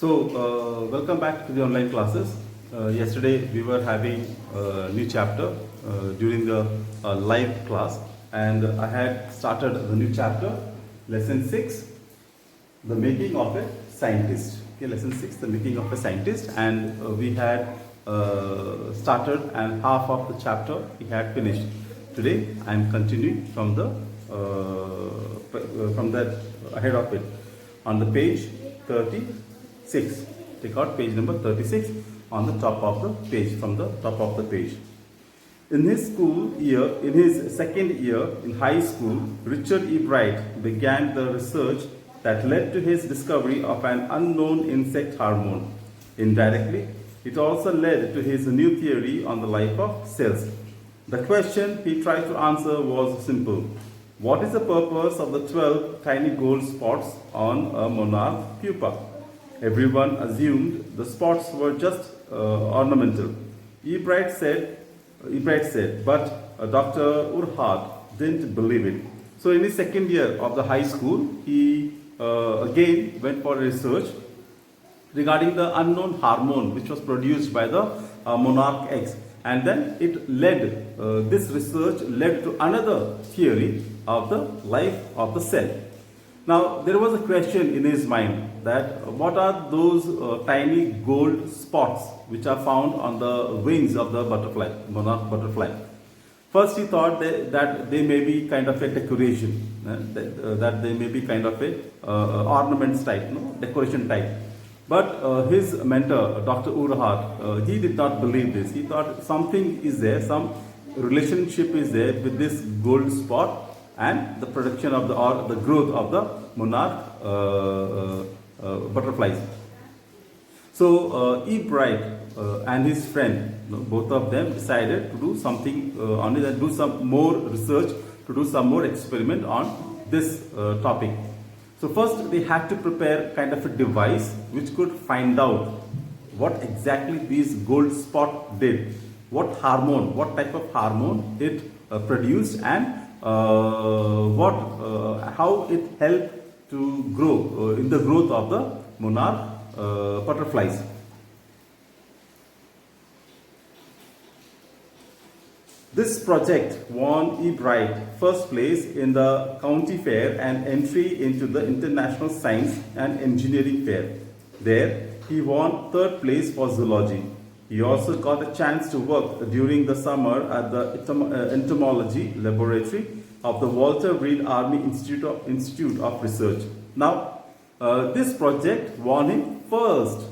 Welcome back to the online classes. Yesterday we were having a new chapter during the live class, and I had started the new chapter, lesson 6, the making of a scientist. Okay, lesson 6, the making of a scientist, and we had started, and half of the chapter we had finished. Today I am continuing from that ahead of it on the page 36. Take out page number 36 on the top of the page, from the top of the page. In his second year in high school, Richard E. Bright began the research that led to his discovery of an unknown insect hormone. Indirectly, it also led to his new theory on the life of cells. The question he tried to answer was simple. What is the purpose of the 12 tiny gold spots on a monarch pupa? Everyone assumed the spots were just ornamental. E. Bright said, but Dr. Urhard didn't believe it. So in his second year of the high school, he again went for research regarding the unknown hormone which was produced by the monarch eggs. And then this research led to another theory of the life of the cell. Now, there was a question in his mind that what are those tiny gold spots which are found on the wings of the butterfly, monarch butterfly. First, he thought that they may be kind of a decoration, that they may be kind of a ornaments type, decoration type. But his mentor, Dr. Urhard, he did not believe this. He thought something is there, some relationship is there with this gold spot and the production of the growth of the monarch butterflies. So E. Bright and his friend, both of them decided to do something on it and do some more research, to do some more experiment on this topic. So first they had to prepare kind of a device which could find out what exactly these gold spot did, what type of hormone it produced, and how it helped to grow in the growth of the monarch butterflies. This project won E. Bright first place in the county fair and entry into the International Science and Engineering Fair. There, he won third place for zoology. He also got a chance to work during the summer at the entomology laboratory of the Walter Reed Army Institute of Research. Now, this project won him first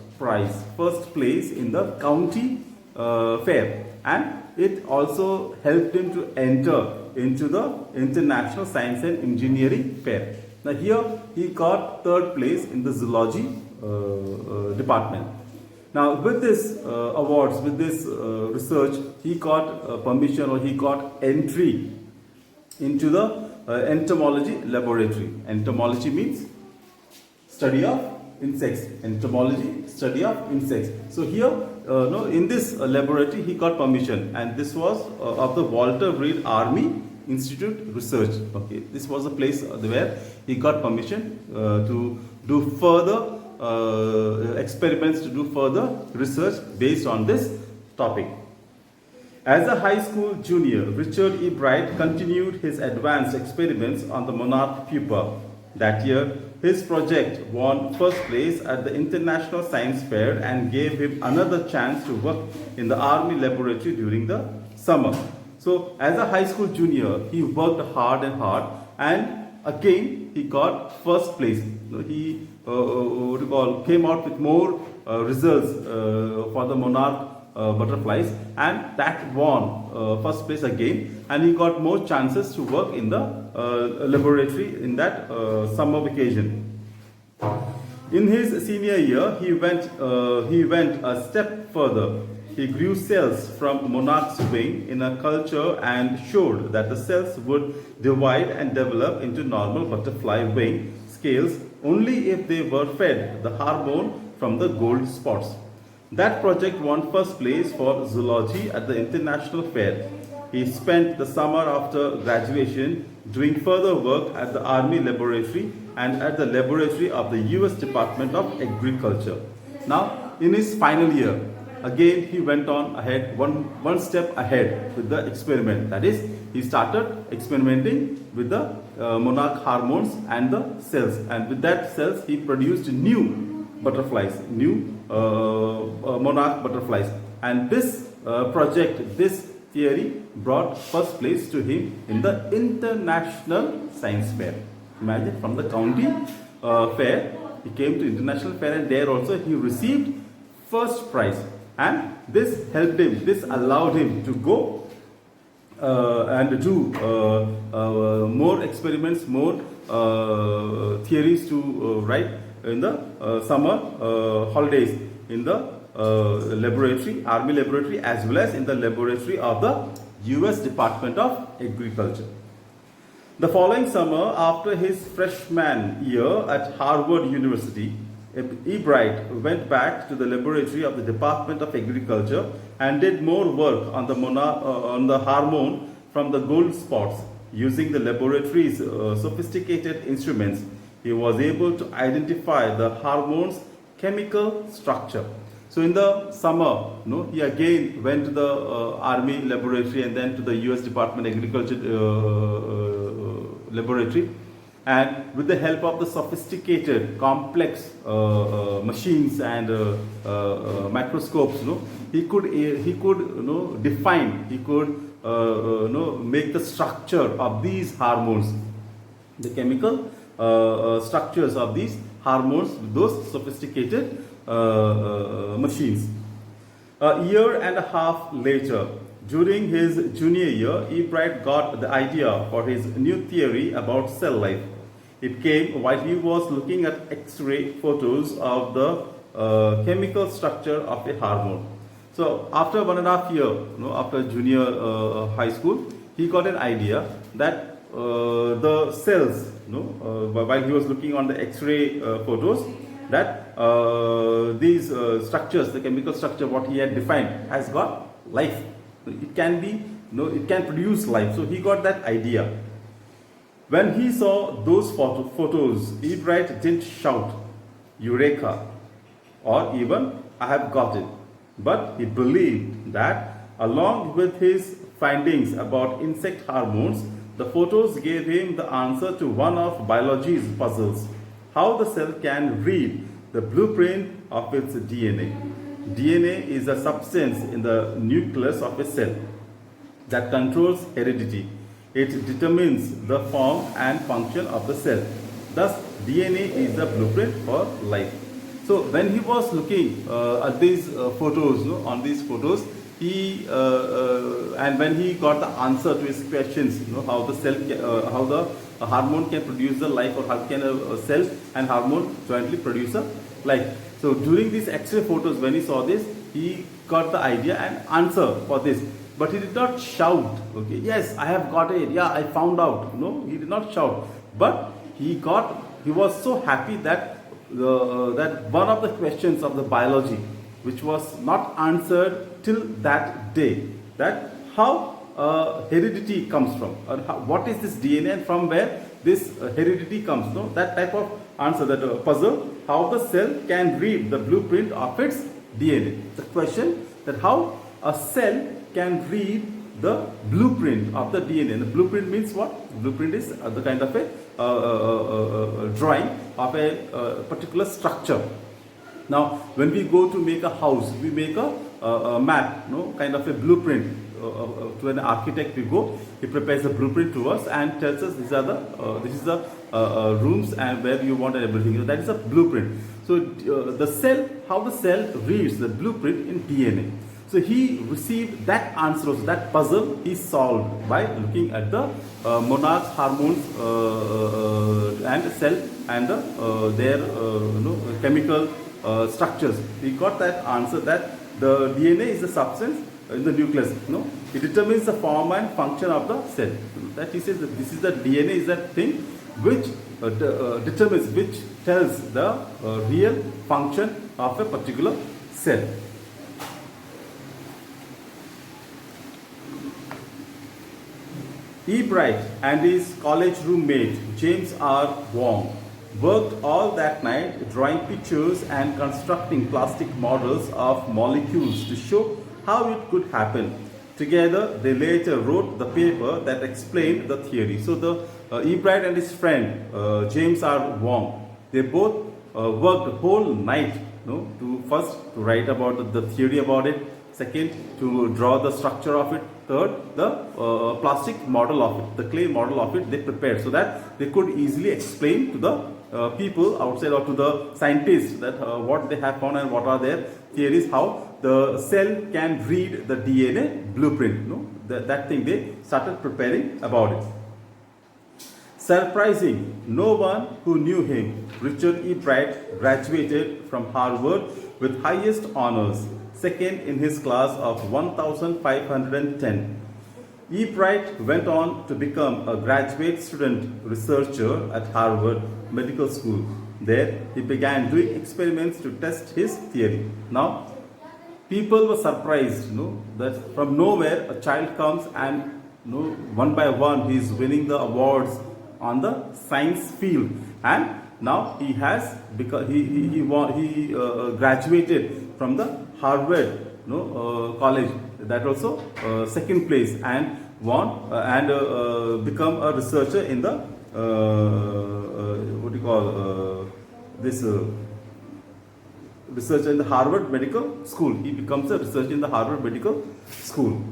place in the county fair, and it also helped him to enter into the International Science and Engineering Fair. Now here he got third place in the zoology department. Now with this awards, with this research, he got permission, or he got entry into the entomology laboratory. Entomology means study of insects. Entomology, study of insects. So here, in this laboratory, he got permission, and this was of the Walter Reed Army Institute Research. Okay, this was a place where he got permission to do further experiments, to do further research based on this topic. As a high school junior, Richard E. Bright continued his advanced experiments on the monarch pupa. That year, his project won first place at the International Science Fair and gave him another chance to work in the Army laboratory during the summer. So, as a high school junior, he worked hard, and again he got first place. He came out with more results for the monarch butterflies, and that won first place again, and he got more chances to work in the laboratory in that summer vacation. In his senior year, he went a step further. He grew cells from monarch's wing in a culture and showed that the cells would divide and develop into normal butterfly wing scales only if they were fed the hormone from the gold spots. That project won first place for zoology at the International Fair. He spent the summer after graduation doing further work at the Army Laboratory and at the laboratory of the US Department of Agriculture. Now, in his final year, again he went on ahead, one step ahead with the experiment. That is, he started experimenting with the monarch hormones and the cells, and with that cells he produced new butterflies, new monarch butterflies, and this project, this theory brought first place to him in the international science fair. Imagine, from the county fair he came to international fair, and there also he received first prize, and this helped him, this allowed him to go and do more experiments, more theories to write in the summer holidays in the laboratory, army laboratory, as well as in the laboratory of the US Department of Agriculture. The following summer, after his freshman year at Harvard University, Ebright went back to the laboratory of the Department of Agriculture and did more work on the hormone from the gold spots. Using the laboratory's sophisticated instruments, he was able to identify the hormone's chemical structure. So in the summer, he again went to the Army laboratory and then to the US Department of Agriculture laboratory, and with the help of the sophisticated, complex machines and microscopes, he could define, he could make the structure of these hormones, the chemical structures of these hormones with those sophisticated machines. A year and a half later, during his junior year, Ebright got the idea for his new theory about cell life. It came while he was looking at X-ray photos of the chemical structure of a hormone. So after 1.5 years, after junior high school, he got an idea that the cells, while he was looking on the X-ray photos, that these structures, the chemical structure, what he had defined, has got life. It can be, it can produce life. So he got that idea. When he saw those photos, Ebright didn't shout, "Eureka!" or even, "I have got it." But he believed that along with his findings about insect hormones, the photos gave him the answer to one of biology's puzzles: how the cell can read the blueprint of its DNA. DNA is a substance in the nucleus of a cell that controls heredity. It determines the form and function of the cell. Thus, DNA is the blueprint for life. So, when he was looking at these photos, on these photos, he and when he got the answer to his questions, how the cell, how the hormone can produce the life, or how can a cell and hormone jointly produce a life. So during these X-ray photos, when he saw this, he got the idea and answer for this. But he did not shout, okay, "Yes, I have got it. Yeah, I found out." No, he did not shout. But he was so happy that that one of the questions of the biology, which was not answered till that day, that how heredity comes from, or what is this DNA and from where this heredity comes. That type of answer, that puzzle, how the cell can read the blueprint of its DNA. The question that how a cell can read the blueprint of the DNA. And the blueprint means what? Blueprint is the kind of a drawing of a particular structure. Now, when we go to make a house, we make a map, kind of a blueprint. To an architect we go, he prepares a blueprint to us and tells us these are this is the rooms and where you want and everything. That is a blueprint. So the cell, how the cell reads the blueprint in DNA. So he received that answer, that puzzle he solved by looking at the monarch hormones and cell and their chemical structures. He got that answer that the DNA is the substance in the nucleus. It determines the form and function of the cell. That he says that this is the DNA is that thing which determines, which tells the real function of a particular cell. Ebright and his college roommate James R. Wong worked all that night drawing pictures and constructing plastic models of molecules to show how it could happen. Together, they later wrote the paper that explained the theory. So, the Ebright and his friend James R. Wong, they both worked the whole night, to first to write about the theory about it, second to draw the structure of it, third the plastic model of it, the clay model of it they prepared so that they could easily explain to the people outside or to the scientists that what they have found and what are their theories, how the cell can read the DNA blueprint. That thing they started preparing about it. Surprising, no one who knew him, Richard E. Bright graduated from Harvard with highest honors, second in his class of 1510. E. Bright went on to become a graduate student researcher at Harvard Medical School. There, he began doing experiments to test his theory. Now, people were surprised, that from nowhere a child comes and, one by one he is winning the awards on the science field, and now he has because he graduated from the Harvard college, that also second place, and won and become a researcher in the what do you call this researcher in the Harvard Medical School. He becomes a researcher in the Harvard Medical School.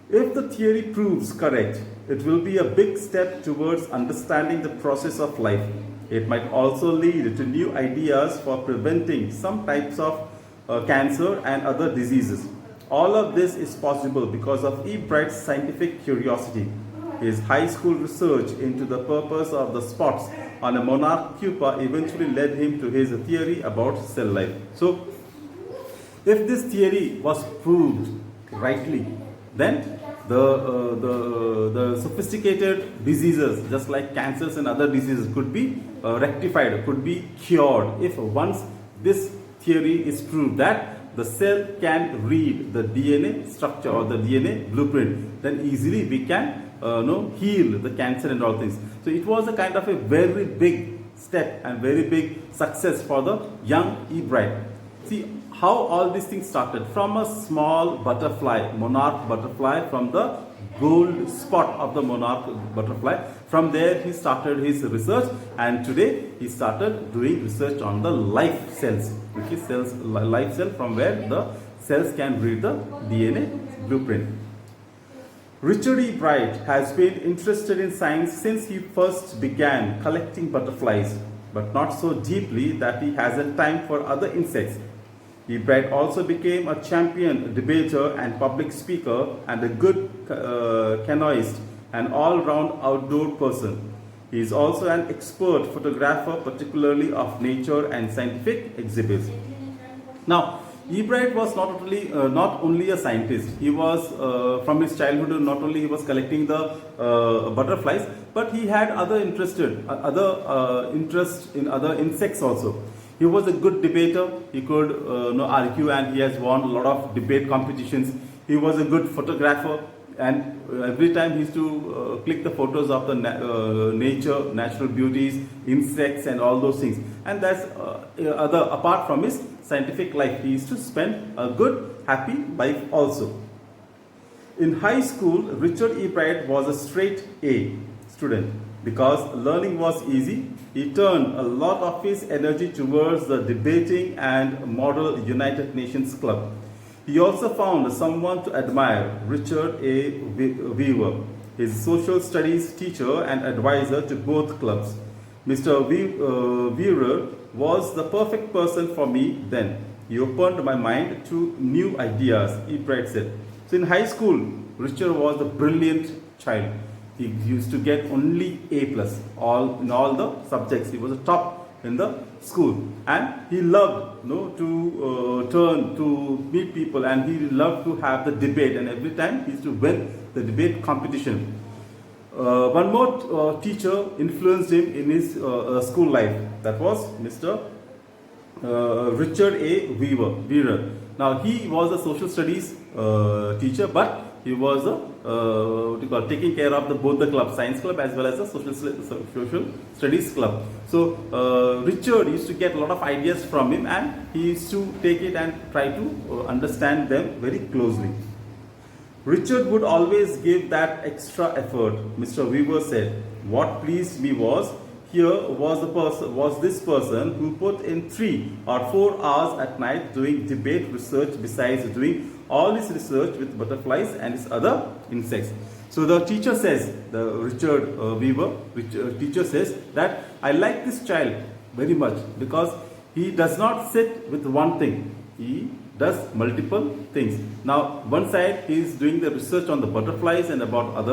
If the theory proves correct, it will be a big step towards understanding the process of life. It might also lead to new ideas for preventing some types of cancer and other diseases. All of this is possible because of E. Bright's scientific curiosity. His high school research into the purpose of the spots on a monarch pupa eventually led him to his theory about cell life. So, if this theory was proved rightly, then the sophisticated diseases, just like cancers and other diseases, could be rectified, could be cured. If once this theory is proved that the cell can read the DNA structure or the DNA blueprint, then easily we can heal the cancer and all things. So it was a kind of a very big step and very big success for the young E. Bright. See how all these things started from a small butterfly, monarch butterfly, from the gold spot of the monarch butterfly. From there he started his research, and today he started doing research on the life cells, which is cells, life cell, from where the cells can read the DNA blueprint. Richard E. Bright has been interested in science since he first began collecting butterflies, but not so deeply that he hasn't time for other insects. E. Bright also became a champion debater and public speaker and a good canoeist, an all-round outdoor person. He is also an expert photographer, particularly of nature and scientific exhibits. Now, E. Bright was not only a scientist. He was from his childhood, not only he was collecting the butterflies, but he had other interest in other insects also. He was a good debater. He could argue, and he has won a lot of debate competitions. He was a good photographer, and every time he used to click the photos of the nature, natural beauties, insects, and all those things. And that's apart from his scientific life, he used to spend a good, happy life also. In high school, Richard E. Bright was a straight A student. Because learning was easy, he turned a lot of his energy towards the debating and model United Nations Club. He also found someone to admire, Richard A. Weaver, his social studies teacher and advisor to both clubs. Mr. Weaver was the perfect person for me then. He opened my mind to new ideas, E. Bright said. So in high school, Richard was a brilliant child. He used to get only A+, in all the subjects. He was a top in the school, and he loved to turn to meet people, and he loved to have the debate, and every time he used to win the debate competition. One more teacher influenced him in his school life. That was Mr. Richard A. Weaver. Now he was a social studies teacher, but he was taking care of both the club, science club as well as the social studies club. So Richard used to get a lot of ideas from him, and he used to take it and try to understand them very closely. Richard would always give that extra effort, Mr. Weaver said. What pleased me was, here was this person who put in 3 or 4 hours at night doing debate research besides doing all his research with butterflies and his other insects. So the teacher says, the Richard Weaver, teacher says that I like this child very much because he does not sit with one thing. He does multiple things. Now, one side he is doing the research on the butterflies and about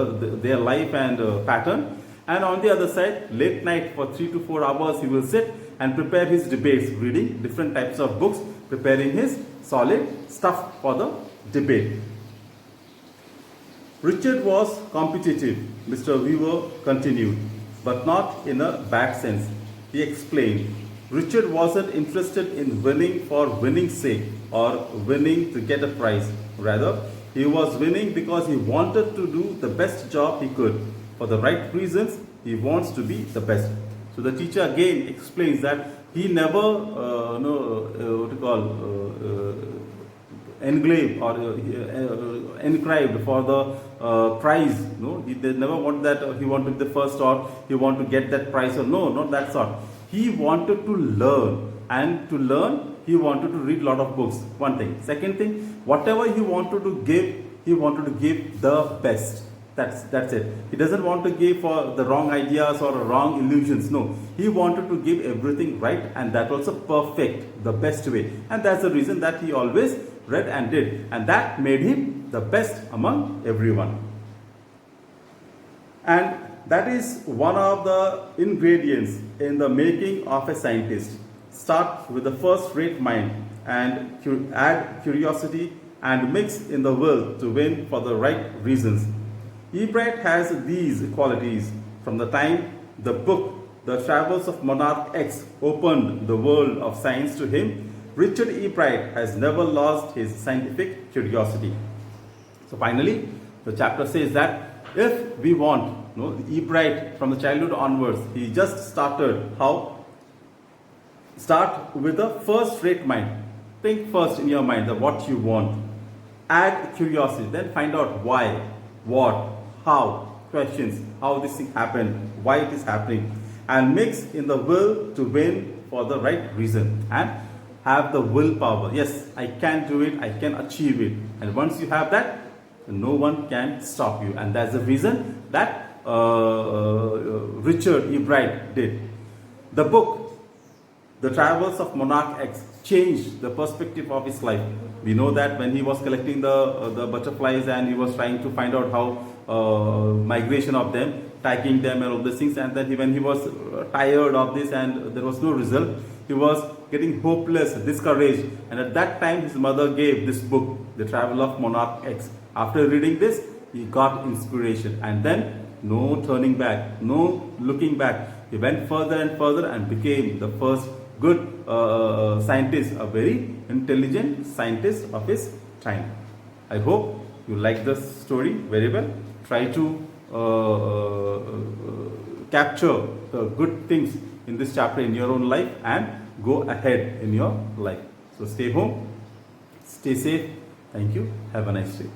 their life and pattern, and on the other side, late night for 3 to 4 hours he will sit and prepare his debates, reading different types of books, preparing his solid stuff for the debate. Richard was competitive, Mr. Weaver continued, but not in a bad sense. He explained, Richard wasn't interested in winning for winning's sake or winning to get a prize. Rather, he was winning because he wanted to do the best job he could. For the right reasons, he wants to be the best. So the teacher again explains that he never, engraved or inscribed for the prize. No, he never wanted that he wanted the first or he wanted to get that prize or no, not that sort. He wanted to learn, and to learn he wanted to read a lot of books. One thing. Second thing, whatever he wanted to give, he wanted to give the best. That's it. He doesn't want to give for the wrong ideas or wrong illusions. No, he wanted to give everything right, and that also perfect, the best way. And that's the reason that he always read and did, and that made him the best among everyone. And that is one of the ingredients in the making of a scientist. Start with the first-rate mind and add curiosity and mix in the will to win for the right reasons. Ebright has these qualities. From the time the book The Travels of Monarch X opened the world of science to him, Richard Ebright has never lost his scientific curiosity. So finally, the chapter says that if we want, Ebright from the childhood onwards, he just started how? Start with a first-rate mind. Think first in your mind of what you want. Add curiosity, then find out why, what, how, questions, how this thing happened, why it is happening, and mix in the will to win for the right reason, and have the willpower. Yes, I can do it, I can achieve it. And once you have that, no one can stop you. And that's the reason that Richard Ebright did. The book, The Travels of Monarch X, changed the perspective of his life. We know that when he was collecting the butterflies and he was trying to find out how migration of them, tagging them and all these things, and then when he was tired of this and there was no result, he was getting hopeless, discouraged, and at that time his mother gave this book, The Travel of Monarch X. After reading this, he got inspiration, and then no turning back, no looking back. He went further and further and became the first good scientist, a very intelligent scientist of his time. I hope you like this story very well. Try to capture the good things in this chapter in your own life and go ahead in your life. So stay home, stay safe. Thank you. Have a nice day.